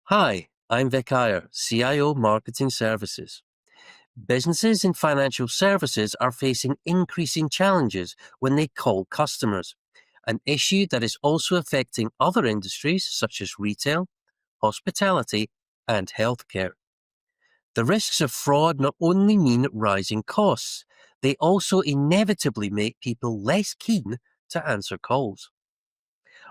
Hi, I'm Vic Iyer, CIO Marketing Services. Businesses in financial services are facing increasing challenges when they call customers, an issue that is also affecting other industries such as retail, hospitality, and healthcare. The risks of fraud not only mean rising costs, they also inevitably make people less keen to answer calls.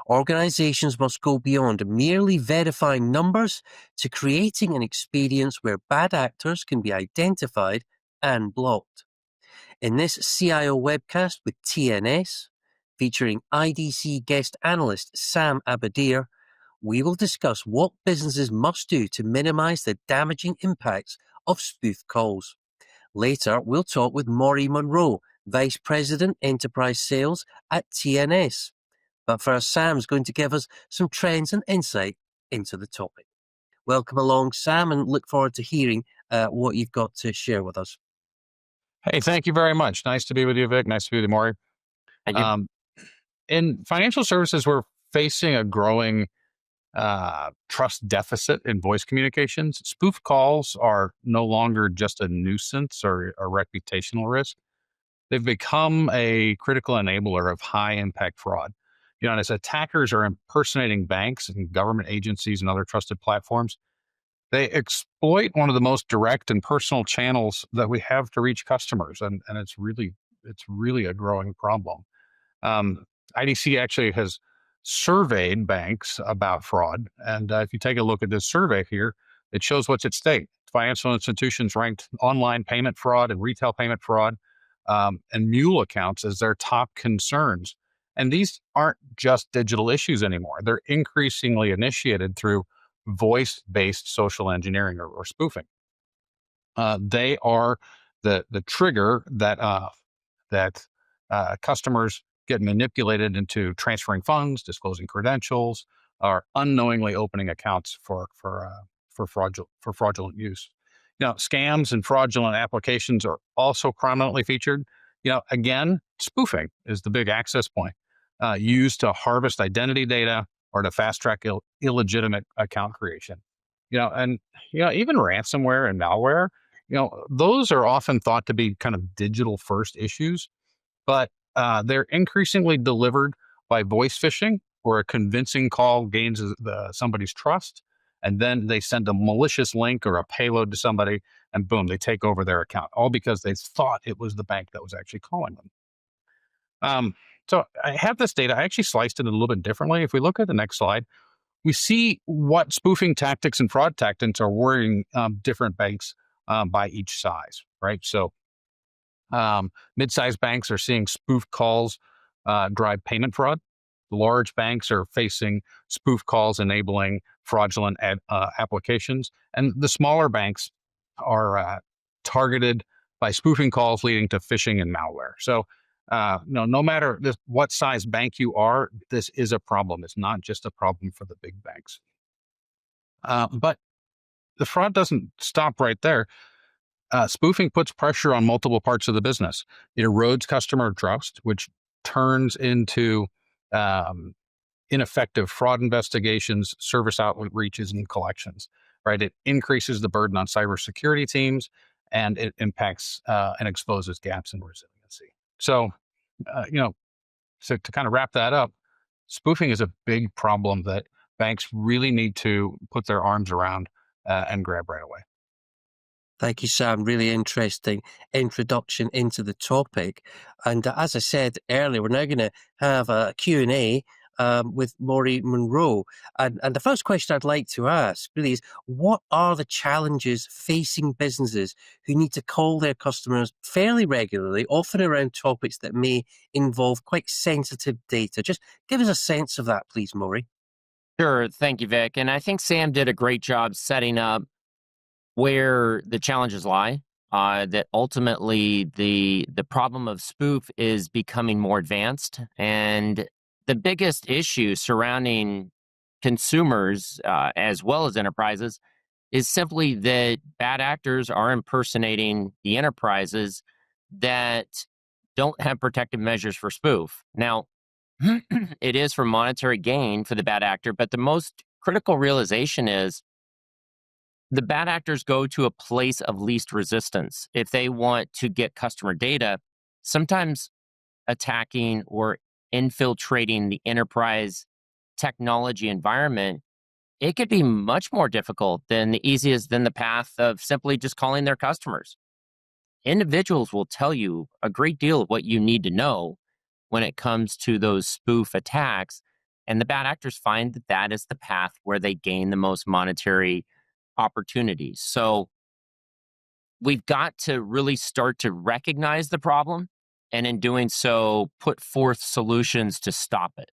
Organizations must go beyond merely verifying numbers to creating an experience where bad actors can be identified and blocked. In this CIO webcast with TNS, featuring IDC guest analyst Sam Abadir, we will discuss what businesses must do to minimize the damaging impacts of spoof calls. Later, we'll talk with Maury Monroe, Vice President Enterprise Sales at TNS. But first, Sam's going to give us some trends and insight into the topic. Welcome along, Sam, and look forward to hearing what you've got to share with us. Hey, thank you very much. Nice to be with you, Vic. Nice to be with you, Maury. Thank you. In financial services, we're facing a growing trust deficit in voice communications. Spoof calls are no longer just a nuisance or a reputational risk. They've become a critical enabler of high-impact fraud. And as attackers are impersonating banks and government agencies and other trusted platforms, they exploit one of the most direct and personal channels that we have to reach customers, and it's really a growing problem. IDC actually has surveyed banks about fraud, and if you take a look at this survey here, it shows what's at stake. Financial institutions ranked online payment fraud and retail payment fraud and mule accounts as their top concerns. And these aren't just digital issues anymore. They're increasingly initiated through voice-based social engineering or spoofing. They are the trigger that customers get manipulated into transferring funds, disclosing credentials, or unknowingly opening accounts for fraudulent use. Scams and fraudulent applications are also prominently featured. Again, spoofing is the big access point used to harvest identity data or to fast track illegitimate account creation. Even ransomware and malware, those are often thought to be kind of digital first issues, but they're increasingly delivered by voice phishing, where a convincing call gains somebody's trust, and then they send a malicious link or a payload to somebody, and boom, they take over their account, all because they thought it was the bank that was actually calling them. So I have this data. I actually sliced it a little bit differently. If we look at the next slide, we see what spoofing tactics and fraud tactics are worrying different banks by each size, right? So mid-sized banks are seeing spoof calls drive payment fraud. Large banks are facing spoof calls enabling fraudulent applications. And the smaller banks are targeted by spoofing calls leading to phishing and malware. So no matter what size bank you are, this is a problem. It's not just a problem for the big banks. But the fraud doesn't stop right there. Spoofing puts pressure on multiple parts of the business. It erodes customer trust, which turns into ineffective fraud investigations, service outreaches, and collections. Right? It increases the burden on cybersecurity teams, and it impacts and exposes gaps in resiliency. So, so to kind of wrap that up, spoofing is a big problem that banks really need to put their arms around and grab right away. Thank you, Sam. Really interesting introduction into the topic. And as I said earlier, we're now going to have a Q&A with Maury Monroe. And the first question I'd like to ask really is, what are the challenges facing businesses who need to call their customers fairly regularly, often around topics that may involve quite sensitive data? Just give us a sense of that, please, Maury. Sure. Thank you, Vic. And I think Sam did a great job setting up where the challenges lie, that ultimately the problem of spoof is becoming more advanced. And the biggest issue surrounding consumers as well as enterprises is simply that bad actors are impersonating the enterprises that don't have protective measures for spoof. Now, it is for monetary gain for the bad actor, but the most critical realization is the bad actors go to a place of least resistance. If they want to get customer data, sometimes attacking or infiltrating the enterprise technology environment, it could be much more difficult than the path of simply just calling their customers. Individuals will tell you a great deal of what you need to know when it comes to those spoof attacks. And the bad actors find that that is the path where they gain the most monetary opportunities. So we've got to really start to recognize the problem, and in doing so, put forth solutions to stop it.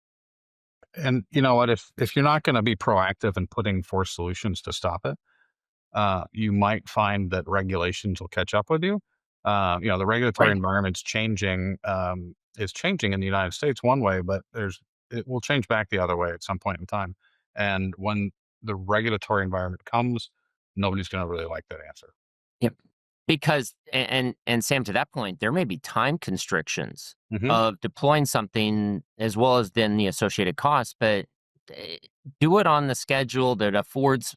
And you know what? If you're not going to be proactive in putting forth solutions to stop it, you might find that regulations will catch up with you. The regulatory Right. environment's changing. Is changing in the United States one way, but it will change back the other way at some point in time. And when the regulatory environment comes, nobody's going to really like that answer. Yep. Because and Sam, to that point, there may be time constrictions Hmm. of deploying something as well as then the associated costs, but eh, do it on the schedule that affords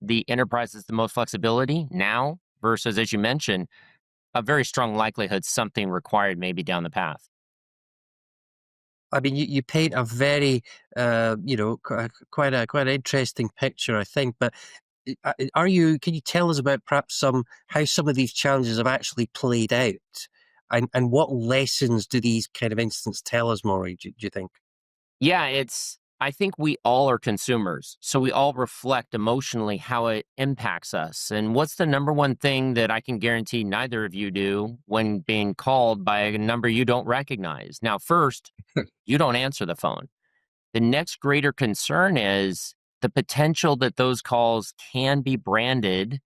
the enterprises the most flexibility now versus, as you mentioned, a very strong likelihood something required maybe down the path. I mean, you paint a very, quite an interesting picture, I think. But can you tell us about perhaps how some of these challenges have actually played out, and what lessons do these kind of incidents tell us, Maury? Do you think? Yeah, I think we all are consumers. So we all reflect emotionally how it impacts us. And what's the number one thing that I can guarantee neither of you do when being called by a number you don't recognize? Now, first, you don't answer the phone. The next greater concern is the potential that those calls can be branded.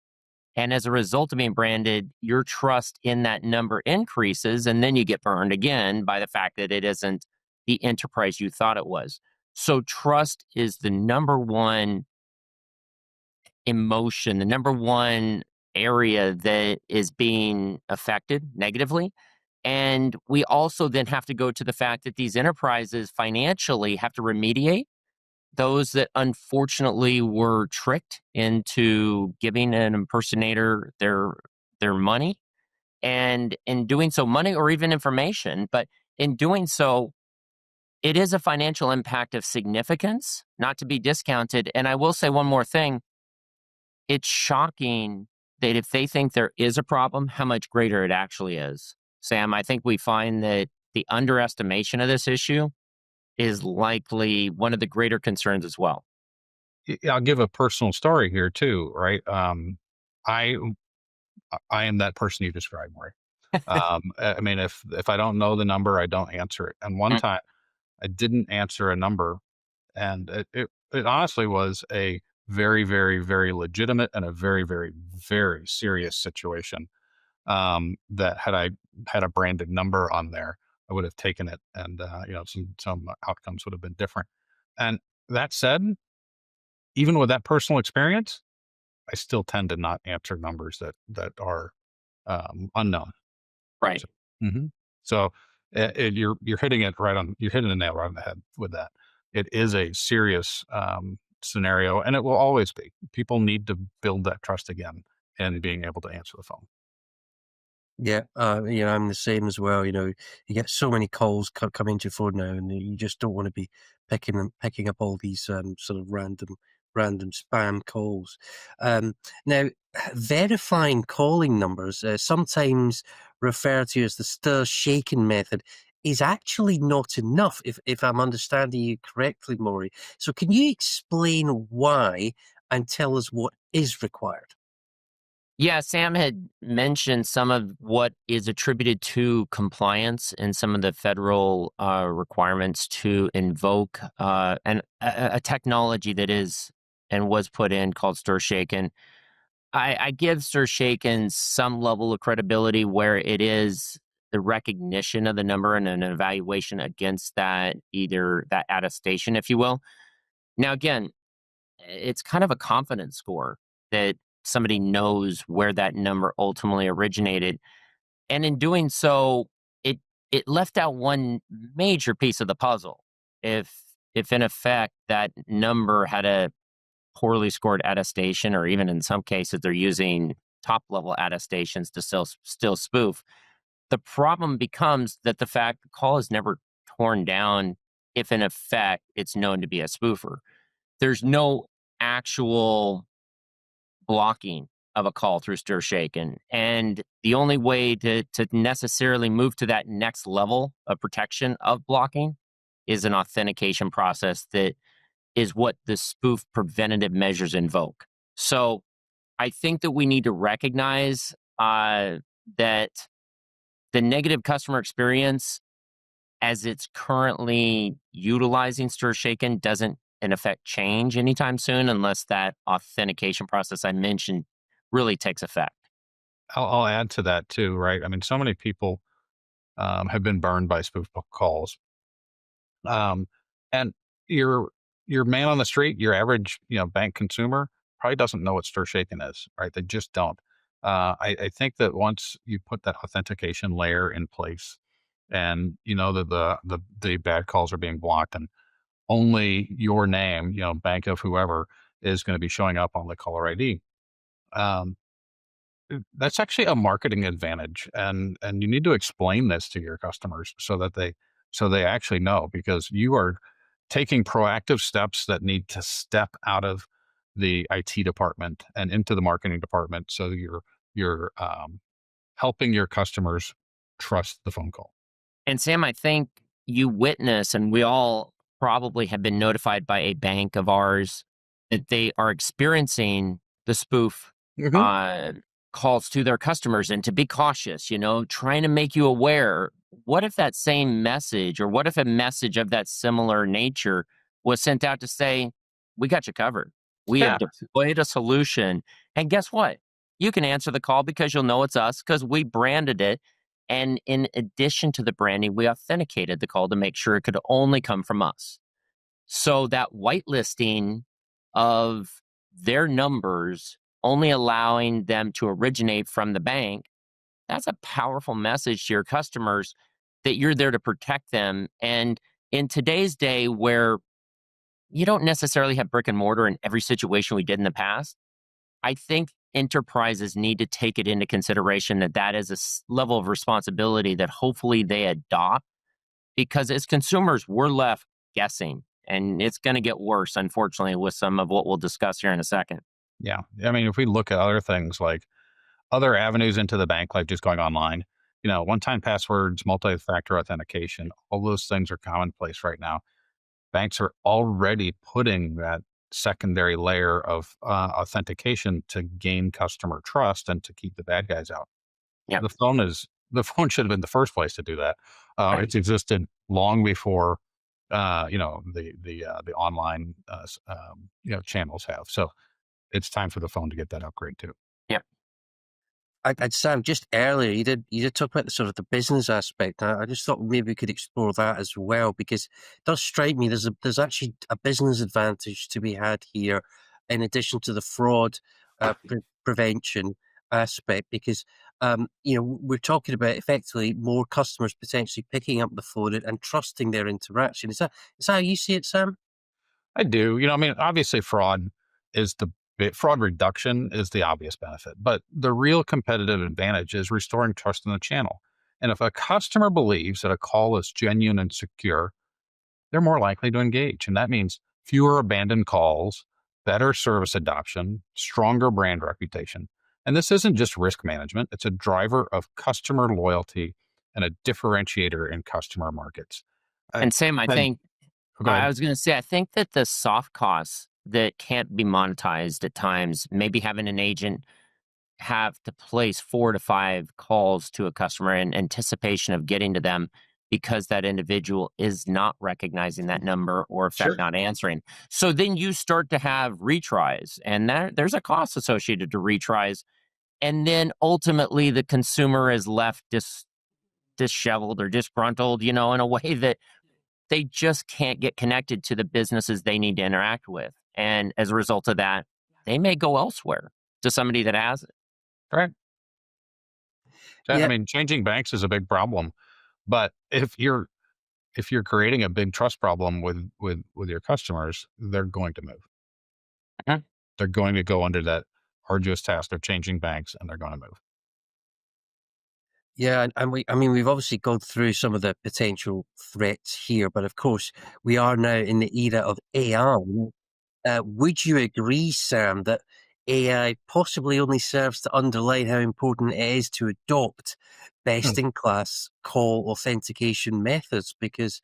And as a result of being branded, your trust in that number increases. And then you get burned again by the fact that it isn't the enterprise you thought it was. So, trust is the number one emotion, the number one area that is being affected negatively. And we also then have to go to the fact that these enterprises financially have to remediate those that unfortunately were tricked into giving an impersonator their money, and in doing so, money or even information. But in doing so, it is a financial impact of significance, not to be discounted. And I will say one more thing. It's shocking that if they think there is a problem, how much greater it actually is. Sam, I think we find that the underestimation of this issue is likely one of the greater concerns as well. I'll give a personal story here too, right? I I am that person you described, Maury. I mean, if I don't know the number, I don't answer it. And one Mm. time, I didn't answer a number, and it honestly was a very, very, very legitimate and a very, very, very serious situation. That had I had a branded number on there, I would have taken it, and some outcomes would have been different. And that said, even with that personal experience, I still tend to not answer numbers that are unknown. Right. So, mhm. So, you're hitting it right on. You're hitting the nail right on the head with that. It is a serious scenario, and it will always be. People need to build that trust again and being able to answer the phone. Yeah, I'm the same as well. You get so many calls come into your phone now, and you just don't want to be picking up all these sort of random spam calls. Now, verifying calling numbers, sometimes referred to as the stir shaken method, is actually not enough. If I'm understanding you correctly, Maury. So, can you explain why and tell us what is required? Yeah, Sam had mentioned some of what is attributed to compliance and some of the federal requirements to invoke a technology that is and was put in called Stir Shaken. I give Stir Shaken some level of credibility where it is the recognition of the number and an evaluation against that, either that attestation, if you will. Now, again, it's kind of a confidence score that somebody knows where that number ultimately originated. And in doing so, it it left out one major piece of the puzzle. If in effect that number had a poorly scored attestation, or even in some cases, they're using top level attestations to still spoof. The problem becomes that the fact the call is never torn down if, in effect, it's known to be a spoofer. There's no actual blocking of a call through StirShaken. And the only way to necessarily move to that next level of protection of blocking is an authentication process that is what the spoof preventative measures invoke. So I think that we need to recognize that the negative customer experience as it's currently utilizing StirShaken doesn't in effect change anytime soon unless that authentication process I mentioned really takes effect. I'll add to that too, right? I mean, so many people have been burned by spoof calls. And your man on the street, your average, bank consumer probably doesn't know what StirShaken is, right? They just don't. I think that once you put that authentication layer in place, and you know that the bad calls are being blocked, and only your name, bank of whoever, is going to be showing up on the caller ID. Um, that's actually a marketing advantage, and you need to explain this to your customers so they actually know, because you are taking proactive steps that need to step out of the IT department and into the marketing department, so you're helping your customers trust the phone call. And Sam, I think you witness, and we all probably have been notified by a bank of ours that they are experiencing the spoof uh, calls to their customers, and to be cautious, trying to make you aware. What if that same message, or what if a message of that similar nature was sent out to say, we got you covered. We have deployed a solution. And guess what? You can answer the call because you'll know it's us because we branded it. And in addition to the branding, we authenticated the call to make sure it could only come from us. So that whitelisting of their numbers, only allowing them to originate from the bank, that's a powerful message to your customers that you're there to protect them. And in today's day, where you don't necessarily have brick and mortar in every situation we did in the past, I think enterprises need to take it into consideration that is a level of responsibility that hopefully they adopt, because as consumers, we're left guessing, and it's going to get worse, unfortunately, with some of what we'll discuss here in a second. Yeah. I mean, if we look at other things like other avenues into the bank, like just going online, one-time passwords, multi-factor authentication, all those things are commonplace right now. Banks are already putting that secondary layer of authentication to gain customer trust and to keep the bad guys out. Yeah. The phone should have been the first place to do that. Right. It's existed long before, the online, channels have. So it's time for the phone to get that upgrade too. Yeah. I'd Sam, just earlier you did talk about the sort of the business aspect. I just thought maybe we could explore that as well, because it does strike me there's actually a business advantage to be had here, in addition to the fraud prevention aspect, because we're talking about effectively more customers potentially picking up the phone and trusting their interaction. Is that how you see it, Sam? I do. Obviously fraud reduction is the obvious benefit, but the real competitive advantage is restoring trust in the channel. And if a customer believes that a call is genuine and secure, they're more likely to engage. And that means fewer abandoned calls, better service adoption, stronger brand reputation. And this isn't just risk management, it's a driver of customer loyalty and a differentiator in customer markets. And Sam, I think Go ahead. I was going to say, I think that the soft costs that can't be monetized at times, maybe having an agent have to place 4 to 5 calls to a customer in anticipation of getting to them because that individual is not recognizing that number, or in fact not answering. So then you start to have retries, and there's a cost associated to retries. And then ultimately the consumer is left disheveled or disgruntled, in a way that they just can't get connected to the businesses they need to interact with. And as a result of that, they may go elsewhere to somebody that has it. Right. Yeah. I mean, changing banks is a big problem, but if you're creating a big trust problem with your customers, they're going to move. They're going to go under that arduous task of changing banks, and they're going to move. Yeah, and we've obviously gone through some of the potential threats here, but of course, we are now in the era of AI. Would you agree, Sam, that AI possibly only serves to underline how important it is to adopt best-in-class call authentication methods? Because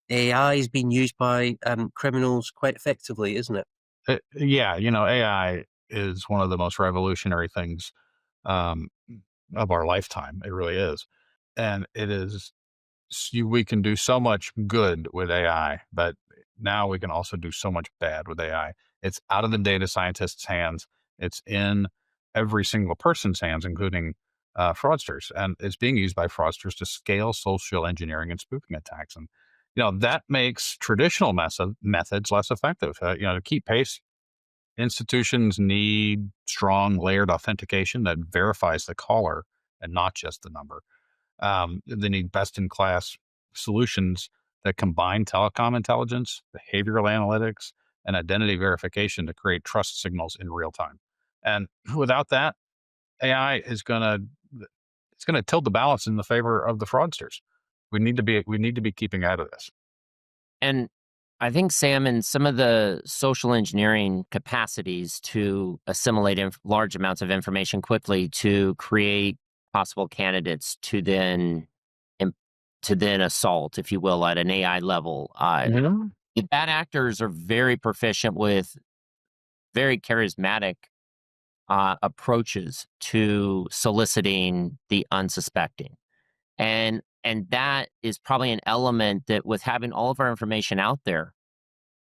AI is being used by criminals quite effectively, isn't it? Yeah, AI is one of the most revolutionary things um, of our lifetime. It really is, and it is. We can do so much good with AI, but now we can also do so much bad with AI. It's out of the data scientists' hands. It's in every single person's hands, including fraudsters, and it's being used by fraudsters to scale social engineering and spoofing attacks. And that makes traditional methods less effective. To keep pace, institutions need strong layered authentication that verifies the caller and not just the number. They need best in class solutions that combine telecom intelligence, behavioral analytics, and identity verification to create trust signals in real time. And without that, AI is gonna tilt the balance in the favor of the fraudsters. We need to be keeping out of this. And I think, Sam, in some of the social engineering capacities to assimilate large amounts of information quickly to create possible candidates to then assault, if you will, at an AI level. Mhm. The bad actors are very proficient with very charismatic approaches to soliciting the unsuspecting. And that is probably an element that, with having all of our information out there,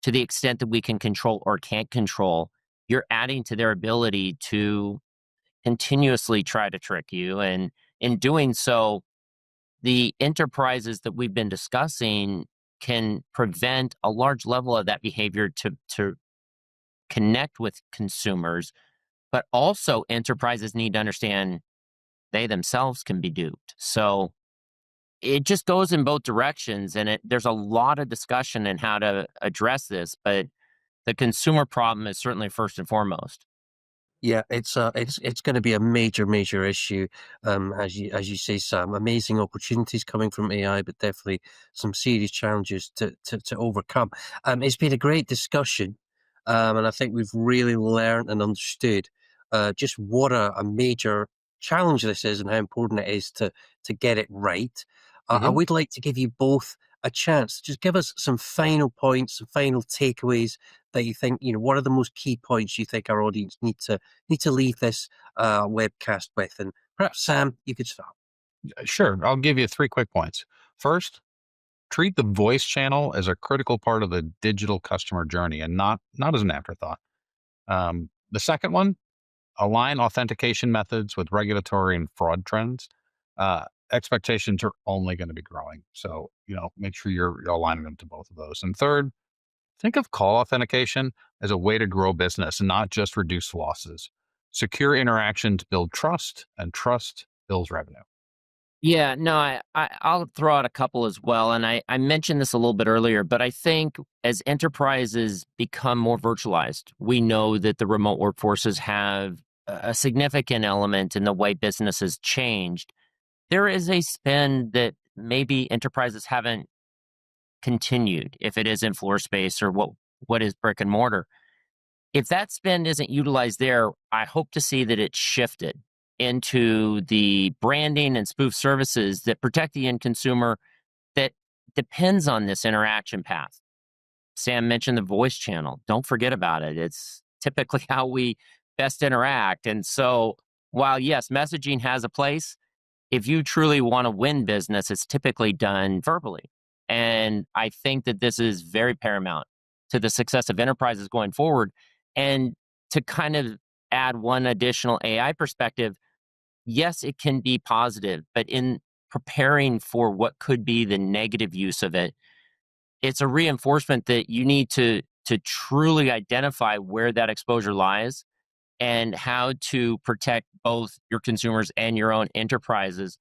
to the extent that we can control or can't control, you're adding to their ability to continuously try to trick you. And in doing so, the enterprises that we've been discussing can prevent a large level of that behavior to connect with consumers. But also, enterprises need to understand they themselves can be duped. So it just goes in both directions, and there's a lot of discussion in how to address this, but the consumer problem is certainly first and foremost. Yeah, it's going to be a major issue, as you say, Sam. Amazing opportunities coming from AI, but definitely some serious challenges to overcome. It's been a great discussion, and I think we've really learned and understood just what a major challenge this is and how important it is to get it right. I Mhm. would like to give you both a chance. Just give us some final points, some final takeaways that you think, what are the most key points you think our audience need to leave this webcast with? And perhaps, Sam, you could start. Sure, I'll give you 3 quick points. First, treat the voice channel as a critical part of the digital customer journey and not as an afterthought. The second one, align authentication methods with regulatory and fraud trends. Expectations are only going to be growing. So, make sure you're aligning them to both of those. And third, think of call authentication as a way to grow business and not just reduce losses. Secure interactions build trust, and trust builds revenue. Yeah, no, I'll throw out a couple as well. And I mentioned this a little bit earlier, but I think as enterprises become more virtualized, we know that the remote workforces have a significant element in the way business has changed. There is a spend that maybe enterprises haven't continued, if it is in floor space or what is brick and mortar. If that spend isn't utilized there, I hope to see that it's shifted into the branding and spoof services that protect the end consumer that depends on this interaction path. Sam mentioned the voice channel. Don't forget about it. It's typically how we best interact. And so, while yes, messaging has a place, if you truly want to win business, it's typically done verbally. And I think that this is very paramount to the success of enterprises going forward. And to kind of add one additional AI perspective, yes, it can be positive, but in preparing for what could be the negative use of it, it's a reinforcement that you need to truly identify where that exposure lies and how to protect both your consumers and your own enterprises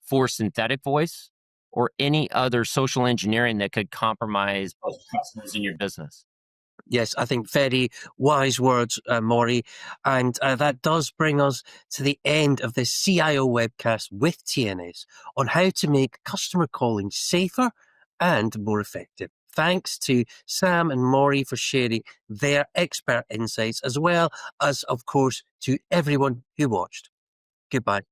for synthetic voice or any other social engineering that could compromise both customers and your business. Yes, I think very wise words, Maury. And that does bring us to the end of this CIO webcast with TNS on how to make customer calling safer and more effective. Thanks to Sam and Maury for sharing their expert insights, as well as, of course, to everyone who watched. Goodbye.